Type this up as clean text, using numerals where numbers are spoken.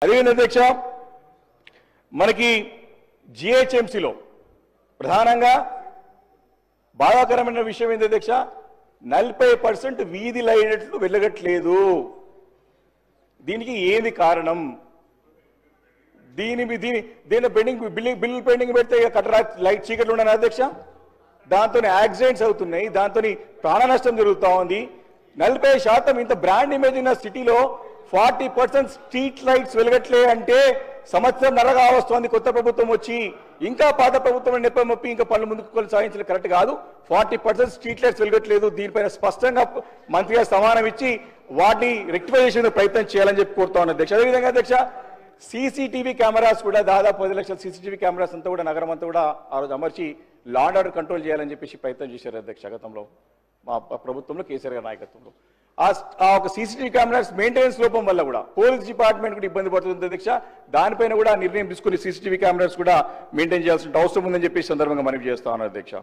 అదేవిధంగా అధ్యక్ష మనకి జిహెచ్ఎంసీలో ప్రధానంగా బాధాకరమైన విషయం ఏంటి అధ్యక్ష 40% వీధి లైట్లు వెలగట్లేదు. దీనికి ఏది కారణం? దీని పెండింగ్ బిల్లు పెండింగ్ పెడితే కట్టరా లైట్ చీకట్లు ఉండను అధ్యక్ష. దాంతో యాక్సిడెంట్స్ అవుతున్నాయి, దాంతో ప్రాణ నష్టం జరుగుతూ ఉంది. 40% ఇంత బ్రాండ్ ఇమేజ్ ఉన్న సిటీలో 40% స్ట్రీట్ లైట్స్ వెలగట్లే అంటే సంవత్సరం నరగా వస్తుంది కొత్త ప్రభుత్వం వచ్చి. ఇంకా పాత ప్రభుత్వం నెప్పమొప్పి ఇంకా పనులు ముందుకు కొనసాగించడం కరెక్ట్ కాదు. 40% స్ట్రీట్ లైట్స్ వెలగట్లేదు. దీనిపైన స్పష్టంగా మంత్రి గారు సమానం ఇచ్చి వాటిని రెక్టిఫై చేసే ప్రయత్నం చేయాలని చెప్పి కోరుతా ఉన్నాను అధ్యక్ష. అదేవిధంగా అధ్యక్ష సీసీటీవీ కెమెరాస్ కూడా దాదాపు 10 లక్షల సీసీటీవీ కెమెరాస్ అంతా కూడా నగరం అంతా కూడా ఆ రోజు అమర్చి లా అండ్ ఆర్డర్ కంట్రోల్ చేయాలని చెప్పేసి ప్రయత్నం చేశారు అధ్యక్ష. గతంలో మా ప్రభుత్వంలో కేసీఆర్ గారి నాయకత్వంలో ఆ ఒక సీసీటీవీ కెమెరాస్ మెయింటెనెన్స్ లోపం వల్ల కూడా పోలీస్ డిపార్ట్మెంట్ కూడా ఇబ్బంది పడుతుంది అధ్యక్ష. దానిపైన కూడా నిర్ణయం తీసుకుని సీసీటీవీ కెమెరాస్ కూడా మెయింటైన్ చేయాల్సిన అవసరం ఉందని చెప్పి సందర్భంగా మనవి చేస్తా ఉన్నాను అధ్యక్ష.